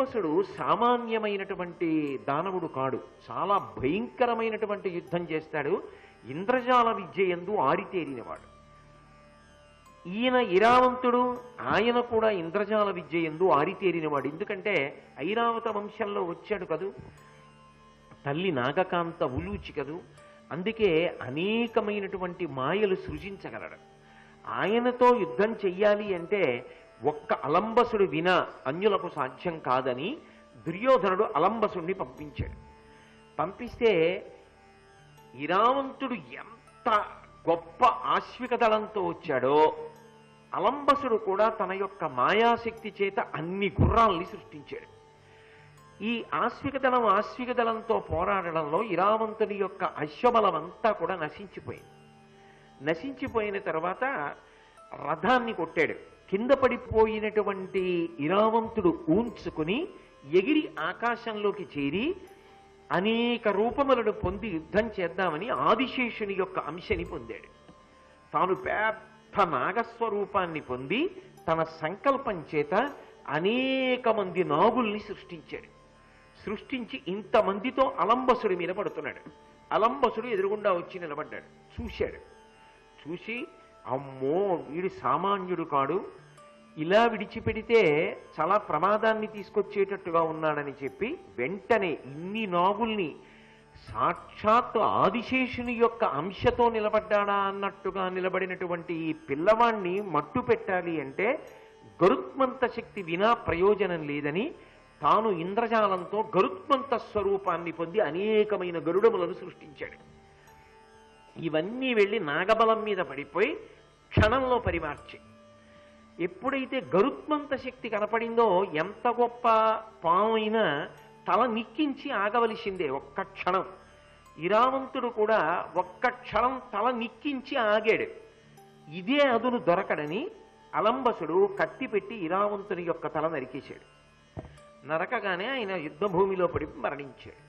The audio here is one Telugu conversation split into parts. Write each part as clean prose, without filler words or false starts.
అలంబసుడు సామాన్యమైనటువంటి దానవుడు కాడు, చాలా భయంకరమైనటువంటి యుద్ధం చేస్తాడు. ఇంద్రజాల విద్య యందు ఆరితేరినవాడు. ఈయన ఇరావంతుడు, ఆయన కూడా ఇంద్రజాల విద్య యందు ఆరితేరినవాడు. ఎందుకంటే ఐరావత వంశంలో వచ్చాడు కదూ, తల్లి నాగకాంత ఉలూచి కదూ, అందుకే అనేకమైనటువంటి మాయలు సృజించగలడు. ఆయనతో యుద్ధం చెయ్యాలి అంటే ఒక్క అలంబసుడు వినా అన్యులకు సాధ్యం కాదని దుర్యోధనుడు అలంబసుడిని పంపించాడు. పంపిస్తే ఇరావంతుడు ఎంత గొప్ప ఆశ్విక దళంతో వచ్చాడో, అలంబసుడు కూడా తన యొక్క మాయాశక్తి చేత అన్ని గుర్రాల్ని సృష్టించాడు. ఈ ఆశ్విక దళంతో పోరాడడంలో ఇరావంతుని యొక్క అశ్వబలం అంతా కూడా నశించిపోయింది. నశించిపోయిన తర్వాత రథాన్ని కొట్టాడు. కింద పడిపోయినటువంటి ఇరావంతుడు ఊంచుకుని ఎగిరి ఆకాశంలోకి చేరి అనేక రూపములను పొంది యుద్ధం చేద్దామని ఆదిశేషుని యొక్క అంశని పొందాడు. తాను పెద్ద నాగస్వరూపాన్ని పొంది తన సంకల్పం చేత అనేక మంది నాగుల్ని సృష్టించాడు. సృష్టించి ఇంతమందితో అలంబసుడి మీద పడుతున్నాడు. అలంబసుడు ఎదురుగుండా వచ్చి నిలబడ్డాడు. చూశాడు. చూసి అమ్మో వీడు సామాన్యుడు కాడు, ఇలా విడిచిపెడితే చాలా ప్రమాదాన్ని తీసుకొచ్చేటట్టుగా ఉన్నాడని చెప్పి వెంటనే ఇన్ని నాగుల్ని సాక్షాత్తు ఆదిశేషుని యొక్క అంశతో నిలబడ్డాడా అన్నట్టుగా నిలబడినటువంటి ఈ పిల్లవాణ్ణి మట్టు పెట్టాలి అంటే గరుత్మంత శక్తి వినా ప్రయోజనం లేదని తాను ఇంద్రజాలంతో గరుత్మంత స్వరూపాన్ని పొంది అనేకమైన గరుడములను సృష్టించాడు. ఇవన్నీ వెళ్ళి నాగబలం మీద పడిపోయి క్షణంలో పరిమార్చి, ఎప్పుడైతే గరుత్మంత శక్తి కనపడిందో ఎంత గొప్ప పామైనా తల నిక్కించి ఆగవలసిందే ఒక్క క్షణం. ఇరావంతుడు కూడా ఒక్క క్షణం తల నిక్కించి ఆగాడు. ఇదే అదును దొరకడని అలంబసుడు కత్తి పెట్టి ఇరావంతుని యొక్క తల నరికేశాడు. నరకగానే ఆయన యుద్ధభూమిలో పడి మరణించాడు.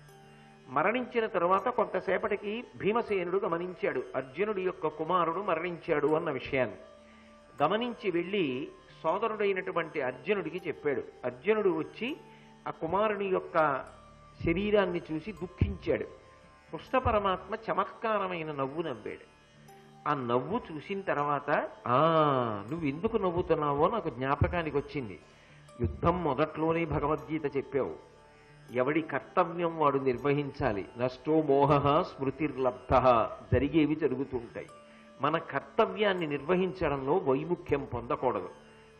మరణించిన తరువాత కొంతసేపటికి భీమసేనుడు గమనించాడు అర్జునుడి యొక్క కుమారుడు మరణించాడు అన్న విషయాన్ని. గమనించి వెళ్ళి సోదరుడైనటువంటి అర్జునుడికి చెప్పాడు. అర్జునుడు వచ్చి ఆ కుమారుని యొక్క శరీరాన్ని చూసి దుఃఖించాడు. కృష్ణ పరమాత్మ చమత్కారమైన నవ్వు నవ్వాడు. ఆ నవ్వు చూసిన తర్వాత నువ్వు ఎందుకు నవ్వుతున్నావో నాకు జ్ఞాపకానికి వచ్చింది. యుద్ధం మొదట్లోనే భగవద్గీత చెప్పావు, ఎవడి కర్తవ్యం వాడు నిర్వహించాలి. నష్టో మోహ స్మృతిర్లబ్ధ, జరిగేవి జరుగుతుంటాయి. మన కర్తవ్యాన్ని నిర్వహించడంలో వైముఖ్యం పొందకూడదు.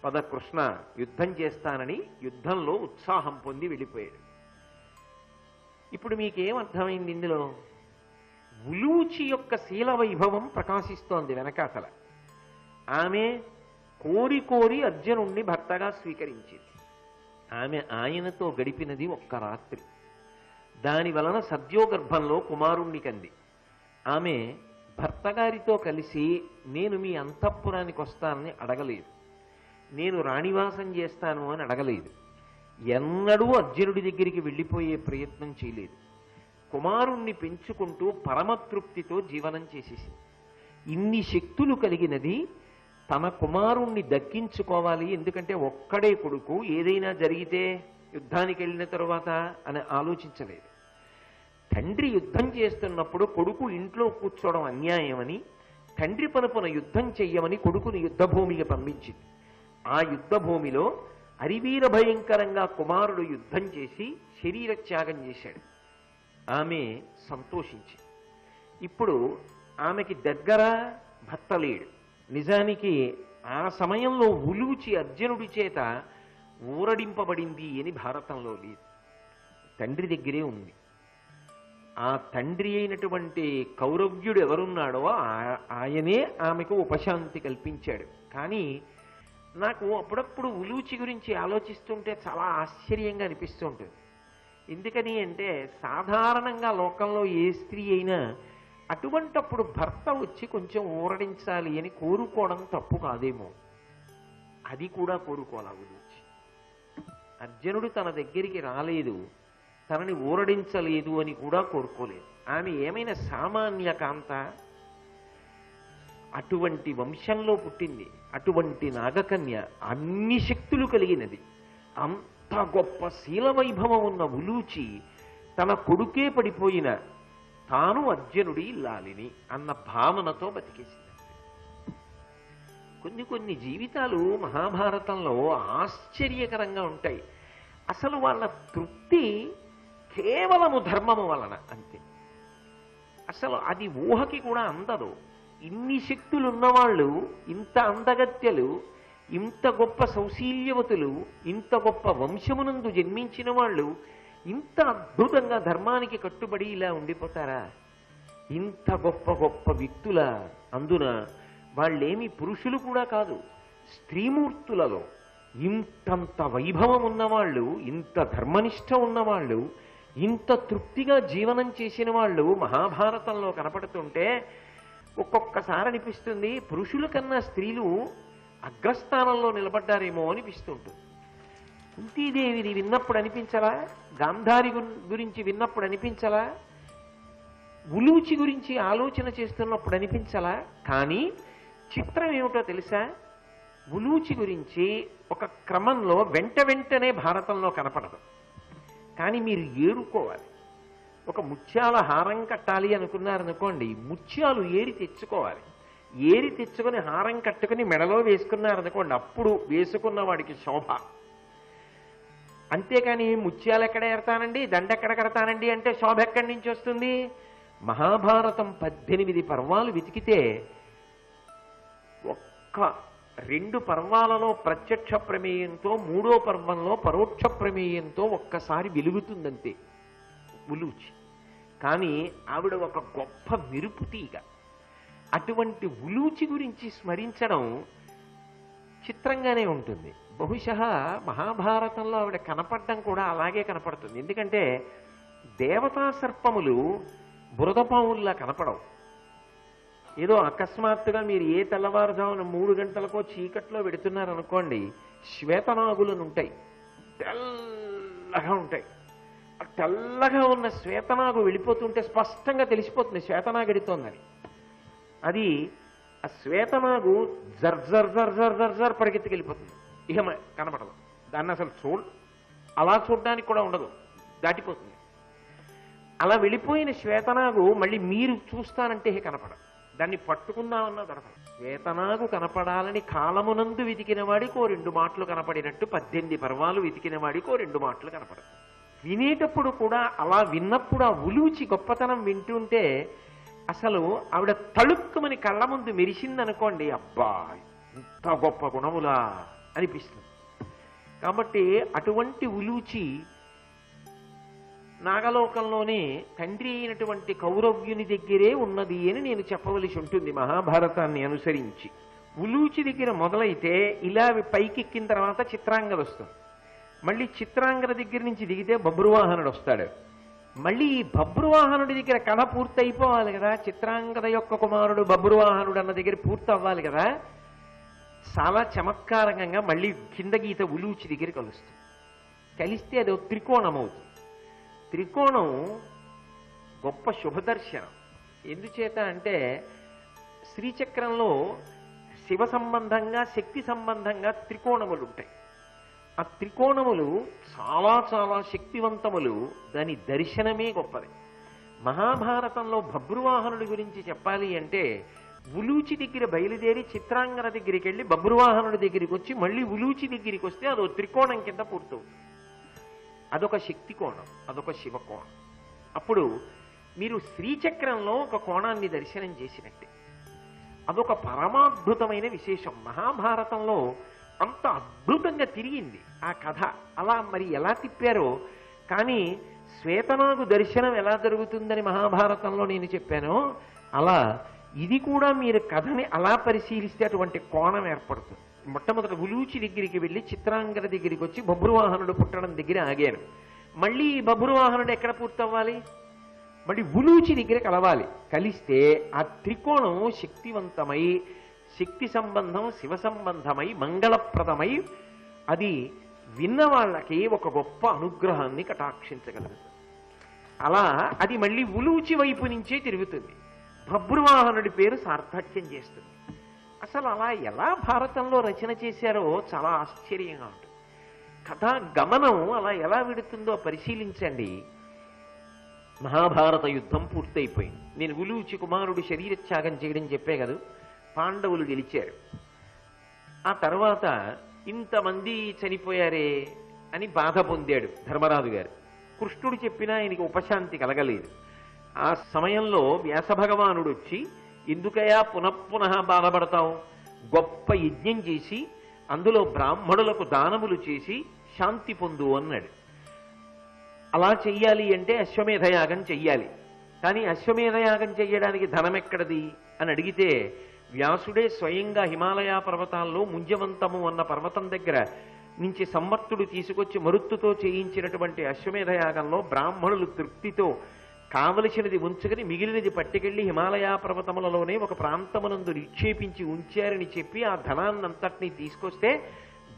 పద కృష్ణ యుద్ధం చేస్తానని యుద్ధంలో ఉత్సాహం పొంది వెళ్ళిపోయాడు. ఇప్పుడు మీకేం అర్థమైంది? ఇందులో ఉలూచి యొక్క శీల వైభవం ప్రకాశిస్తోంది వెనకాతల. ఆమె కోరి కోరి అర్జునుణ్ణి భర్తగా స్వీకరించింది. ఆమె ఆయనతో గడిపినది ఒక్క రాత్రి. దాని వలన సద్యోగర్భంలో కుమారుణ్ణి కంది. ఆమె భర్తగారితో కలిసి నేను మీ అంతఃపురానికి వస్తానని అడగలేదు, నేను రాణివాసం చేస్తాను అని అడగలేదు. ఎన్నడూ అర్జునుడి దగ్గరికి వెళ్ళిపోయే ప్రయత్నం చేయలేదు. కుమారుణ్ణి పెంచుకుంటూ పరమతృప్తితో జీవనం చేసేసింది. ఇన్ని శక్తులు కలిగినది తన కుమారుణ్ణి దక్కించుకోవాలి. ఎందుకంటే ఒక్కడే కొడుకు, ఏదైనా జరిగితే యుద్ధానికి వెళ్ళిన తరువాత అని ఆలోచించలేదు. తండ్రి యుద్ధం చేస్తున్నప్పుడు కొడుకు ఇంట్లో కూర్చోవడం అన్యాయమని తండ్రి పనుపున యుద్ధం చెయ్యమని కొడుకుని యుద్ధభూమికి పంపించింది. ఆ యుద్ధభూమిలో అరివీర భయంకరంగా కుమారుడు యుద్ధం చేసి శరీర త్యాగం చేశాడు. ఆమె సంతోషించింది. ఇప్పుడు ఆమెకి దగ్గర భర్త లేడు. నిజానికి ఆ సమయంలో ఉలూచి అర్జునుడి చేత ఊరడింపబడింది అని భారతంలో లేదు, తండ్రి దగ్గరే ఉంది. ఆ తండ్రి అయినటువంటి కౌరవ్యుడు ఎవరున్నాడో ఆయనే ఆమెకు ఉపశాంతి కల్పించాడు. కానీ నాకు అప్పుడప్పుడు ఉలూచి గురించి ఆలోచిస్తుంటే చాలా ఆశ్చర్యంగా అనిపిస్తూ ఉంటుంది. ఎందుకని అంటే సాధారణంగా లోకంలో ఏ స్త్రీ అయినా అటువంటప్పుడు భర్త వచ్చి కొంచెం ఊరడించాలి అని కోరుకోవడం తప్పు కాదేమో. అది కూడా కోరుకోవాలి ఉలూచి. అర్జునుడు తన దగ్గరికి రాలేదు, తనని ఊరడించలేదు అని కూడా కోరుకోలేదు. ఆమె ఏమైనా సామాన్య కాంత? అటువంటి వంశంలో పుట్టింది, అటువంటి నాగకన్య, అన్ని శక్తులు కలిగినది, అంత గొప్ప శీల వైభవం ఉన్న ఉలూచి తన కొడుకే పడిపోయిన తాను అర్జునుడి ఇల్లాలిని అన్న భావనతో బతికేసింది. కొన్ని జీవితాలు మహాభారతంలో ఆశ్చర్యకరంగా ఉంటాయి. అసలు వాళ్ళ తృప్తి కేవలము ధర్మము వలన అంతే. అసలు అది ఊహకి కూడా అందదు. ఇన్ని శక్తులు ఉన్నవాళ్ళు, ఇంత అందగత్యలు, ఇంత గొప్ప సౌశీల్యవతులు, ఇంత గొప్ప వంశమునందు జన్మించిన వాళ్ళు ఇంత అద్భుతంగా ధర్మానికి కట్టుబడి ఇలా ఉండిపోతారా? ఇంత గొప్ప గొప్ప వ్యక్తుల అందున వాళ్ళేమి పురుషులు కూడా కాదు, స్త్రీమూర్తులలో ఇంతంత వైభవం ఉన్నవాళ్ళు, ఇంత ధర్మనిష్ట ఉన్నవాళ్ళు, ఇంత తృప్తిగా జీవనం చేసిన వాళ్ళు మహాభారతంలో కనపడుతుంటే ఒక్కొక్కసారి అనిపిస్తుంది పురుషుల కన్నా స్త్రీలు అగ్రస్థానంలో నిలబడ్డారేమో అనిపిస్తుంటుంది. కుంతీదేవిది విన్నప్పుడు అనిపించలా? గాంధారి గురించి విన్నప్పుడు అనిపించలా? ఉలూచి గురించి ఆలోచన చేస్తున్నప్పుడు అనిపించలా? కానీ చిత్రం ఏమిటో తెలుసా? ఉలూచి గురించి ఒక క్రమంలో వెంటనే భారతంలో కనపడదు. కానీ మీరు ఏరుకోవాలి. ఒక ముత్యాల హారం కట్టాలి అనుకున్నారనుకోండి, ముత్యాలు ఏరి తెచ్చుకోవాలి. ఏరి తెచ్చుకొని హారం కట్టుకుని మెడలో వేసుకున్నారనుకోండి, అప్పుడు వేసుకున్న వాడికి శోభ. అంతేకాని ముత్యాలు ఎక్కడ ఏరతానండి, దండ ఎక్కడ కడతానండి అంటే శోభ ఎక్కడి నుంచి వస్తుంది? మహాభారతం 18 పర్వాలు వెతికితే ఒక్క 2 పర్వాలలో ప్రత్యక్ష ప్రమేయంతో, 3వ పర్వంలో పరోక్ష ప్రమేయంతో ఒక్కసారి వెలుగుతుందంతే ఉలూచి. కానీ ఆవిడ ఒక గొప్ప మెరుపు తీగ. అటువంటి ఉలూచి గురించి స్మరించడం చిత్రంగానే ఉంటుంది. బహుశः మహాభారతంలో ఆవిడ కనపడడం కూడా అలాగే కనపడుతుంది. ఎందుకంటే దేవతా సర్పములు బురదపావుల్లా కనపడవు. ఏదో అకస్మాత్తుగా మీరు ఏ తెల్లవారుజామున 3 గంటలకో చీకట్లో పెడుతున్నారనుకోండి, శ్వేతనాగులను ఉంటాయి, తెల్లగా ఉంటాయి. ఆ తెల్లగా ఉన్న శ్వేతనాగు వెళ్ళిపోతుంటే స్పష్టంగా తెలిసిపోతుంది శ్వేతనాగెడుతోందని. అది ఆ శ్వేతనాగు జర్ పరిగెత్తుకెళ్ళిపోతుంది. ఇక కనపడదు. దాన్ని అసలు అలా చూడడానికి కూడా ఉండదు, దాటిపోతుంది. అలా వెళ్ళిపోయిన శ్వేతనాగు మళ్ళీ మీరు చూస్తానంటే కనపడదు. దాన్ని పట్టుకుందామన్నా దొరకదు. శ్వేతనాగు కనపడాలని కాలమునందు వెతికిన వాడికి 2 మాటలు కనపడినట్టు 18 పర్వాలు వెతికిన వాడికి 2 మాటలు కనపడదు. వినేటప్పుడు కూడా అలా విన్నప్పుడు ఆ ఉలూచి గొప్పతనం వింటుంటే అసలు ఆవిడ తళుక్కుమని కళ్ళ ముందు మెరిసిందనుకోండి, అబ్బా ఇంత గొప్ప గుణములా అనిపిస్తుంది. కాబట్టి అటువంటి ఉలూచి నాగలోకంలోనే తండ్రి అయినటువంటి కౌరవ్యుని దగ్గరే ఉన్నది అని నేను చెప్పవలసి ఉంటుంది మహాభారతాన్ని అనుసరించి. ఉలూచి దగ్గర మొదలైతే ఇలా పైకెక్కిన తర్వాత చిత్రాంగద వస్తుంది. మళ్ళీ చిత్రాంగద దగ్గర నుంచి దిగితే బభ్రువాహనుడు వస్తాడు. మళ్ళీ ఈ బభ్రువాహనుడి దగ్గర కథ పూర్తి అయిపోవాలి కదా. చిత్రాంగద యొక్క కుమారుడు బభ్రువాహనుడు అన్న దగ్గర పూర్తి అవ్వాలి కదా. చాలా చమత్కారంగా మళ్ళీ కింద గీత ఉలూచి దగ్గర కలుస్తుంది. కలిస్తే అది త్రికోణం అవుతుంది. త్రికోణం గొప్ప శుభదర్శనం. ఎందుచేత అంటే శ్రీచక్రంలో శివ సంబంధంగా, శక్తి సంబంధంగా త్రికోణములు ఉంటాయి. ఆ త్రికోణములు చాలా చాలా శక్తివంతములు. దాని దర్శనమే గొప్పది. మహాభారతంలో బభ్రువాహనుడి గురించి చెప్పాలి అంటే ఉలూచి దగ్గర బయలుదేరి చిత్రాంగన దగ్గరికి వెళ్ళి బభ్రువాహనుడి దగ్గరికి వచ్చి మళ్ళీ ఉలూచి దగ్గరికి వస్తే అదో త్రికోణం కింద పూర్తవుతుంది. అదొక శక్తి కోణం, అదొక శివ కోణం. అప్పుడు మీరు శ్రీచక్రంలో ఒక కోణాన్ని దర్శనం చేసినట్టే. అదొక పరమాద్భుతమైన విశేషం. మహాభారతంలో అంత అద్భుతంగా తిరిగింది ఆ కథ. అలా మరి ఎలా తిప్పారో. కానీ శ్వేతనాగు దర్శనం ఎలా జరుగుతుందని మహాభారతంలో నేను చెప్పానో అలా ఇది కూడా మీరు కథని అలా పరిశీలిస్తే అటువంటి కోణం ఏర్పడుతుంది. మొట్టమొదటి ఉలూచి దగ్గరికి వెళ్ళి చిత్రాంగద దగ్గరికి వచ్చి బభ్రువాహనుడు పుట్టడం దగ్గర ఆగాను. మళ్ళీ బభ్రువాహనుడు ఎక్కడ పూర్తవ్వాలి? మళ్ళీ ఉలూచి దగ్గర కలవాలి. కలిస్తే ఆ త్రికోణం శక్తివంతమై, శక్తి సంబంధం శివ సంబంధమై, మంగళప్రదమై అది విన్న వాళ్ళకి ఒక గొప్ప అనుగ్రహాన్ని కటాక్షించగలుగుతుంది. అలా అది మళ్ళీ ఉలూచి వైపు నుంచే తిరుగుతుంది. బభ్రువాహనుడి పేరు సార్థక్యం చేస్తుంది. అసలు అలా ఎలా భారతంలో రచన చేశారో చాలా ఆశ్చర్యంగా ఉంటుంది. కథా గమనం అలా ఎలా విడుతుందో పరిశీలించండి. మహాభారత యుద్ధం పూర్తయిపోయింది. నేను ఉలూచి కుమారుడు శరీరత్యాగం చేయడం చెప్పే కదా, పాండవులు గెలిచారు. ఆ తర్వాత ఇంతమంది చనిపోయారే అని బాధ పొందాడు ధర్మరాజు గారు. కృష్ణుడు చెప్పినా ఆయనకి ఉపశాంతి కలగలేదు. ఆ సమయంలో వ్యాసభగవానుడు వచ్చి, ఎందుకయా పునఃపునః బాధపడతావు, గొప్ప యజ్ఞం చేసి అందులో బ్రాహ్మణులకు దానములు చేసి శాంతి పొందు అన్నాడు. అలా చెయ్యాలి అంటే అశ్వమేధయాగం చెయ్యాలి. కానీ అశ్వమేధయాగం చెయ్యడానికి ధనం ఎక్కడది అని అడిగితే, వ్యాసుడే స్వయంగా హిమాలయ పర్వతాల్లో ముంజవంతము అన్న పర్వతం దగ్గర నుంచి సమ్మర్తుడు తీసుకొచ్చి మరుత్తుతో చేయించినటువంటి అశ్వమేధయాగంలో బ్రాహ్మణులు తృప్తితో కావలసినది ఉంచుకుని మిగిలినది పట్టుకెళ్లి హిమాలయ పర్వతములలోనే ఒక ప్రాంతమునందు నిక్షేపించి ఉంచారని చెప్పి ఆ ధనాన్నంతటినీ తీసుకొస్తే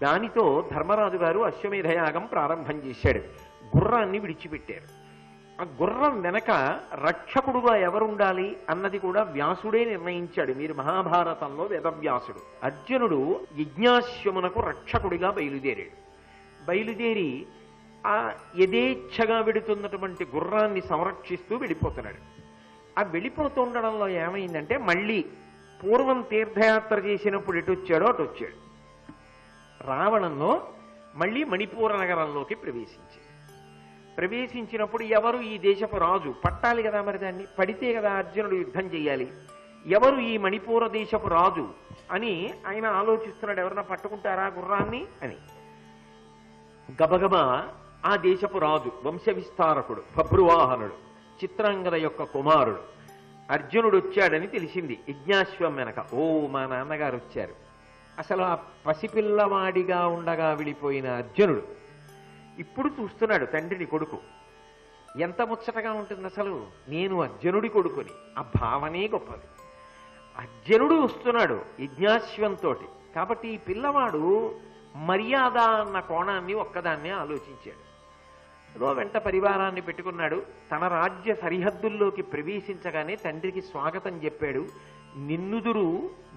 దానితో ధర్మరాజు గారు అశ్వమేధయాగం ప్రారంభం చేశాడు. గుర్రాన్ని విడిచిపెట్టారు. ఆ గుర్రం వెనక రక్షకుడుగా ఎవరుండాలి అన్నది కూడా వ్యాసుడే నిర్ణయించాడు. మీరు మహాభారతంలో వేదవ్యాసుడు. అర్జునుడు యజ్ఞాశ్వమునకు రక్షకుడిగా బయలుదేరి ఆ యథేచ్ఛగా వెడుతున్నటువంటి గుర్రాన్ని సంరక్షిస్తూ వెళ్ళిపోతున్నాడు. ఆ వెళ్ళిపోతుండడంలో ఏమైందంటే, మళ్ళీ పూర్వం తీర్థయాత్ర చేసినప్పుడు ఎటు వచ్చాడో అటు వచ్చాడు. రావణంలో మళ్ళీ మణిపూర నగరంలోకి ప్రవేశించినప్పుడు ఎవరు ఈ దేశపు రాజు, పట్టాలి కదా మరి, దాన్ని పడితే కదా అర్జునుడు యుద్ధం చెయ్యాలి, ఎవరు ఈ మణిపూర దేశపు రాజు అని ఆయన ఆలోచిస్తున్నాడు. ఎవరన్నా పట్టుకుంటారా గుర్రాన్ని అని. గబగబా ఆ దేశపు రాజు వంశ విస్తారకుడు బభ్రువాహనుడు చిత్రాంగద యొక్క కుమారుడు అర్జునుడు వచ్చాడని తెలిసింది. యజ్ఞాశ్వం వెనక ఓ మా నాన్నగారు వచ్చారు. అసలు ఆ పసిపిల్లవాడిగా ఉండగా వెళ్ళిపోయిన అర్జునుడు ఇప్పుడు చూస్తున్నాడు తండ్రిని, కొడుకు. ఎంత ముచ్చటగా ఉంటుంది అసలు, నేను అర్జునుడి కొడుకుని. ఆ భావనే గొప్పది. అర్జునుడు వస్తున్నాడు యజ్ఞాశ్వంతో. కాబట్టి ఈ పిల్లవాడు మర్యాద అన్న కోణాన్ని ఒక్కదాన్నే ఆలోచించాడు. ఏదో వెంట పరివారాన్ని పెట్టుకున్నాడు. తన రాజ్య సరిహద్దుల్లోకి ప్రవేశించగానే తండ్రికి స్వాగతం చెప్పాడు. నిన్నుదురు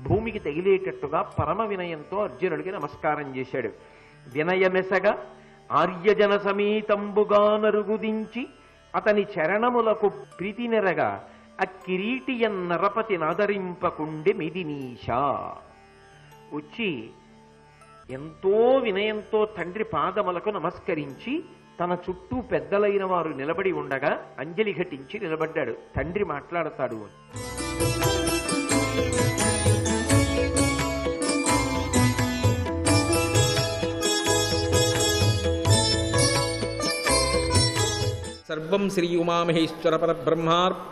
భూమికి తగిలేటట్టుగా పరమ వినయంతో అర్జునుడికి నమస్కారం చేశాడు. వినయమెసగా ఆర్యజన సమేతంబుగా నరుగుదించి అతని చరణములకు ప్రీతి నెరగా ఆ కిరీటియన్ నరపతి నాదరింపకుండి మిదినీషా వచ్చి ఎంతో వినయంతో తండ్రి పాదములకు నమస్కరించి తన చుట్టూ పెద్దలైన వారు నిలబడి ఉండగా అంజలి ఘటించి నిలబడ్డాడు. తండ్రి మాట్లాడతాడు అని. సర్వం శ్రీ ఉమామహేశ్వర పరబ్రహ్మార్పణ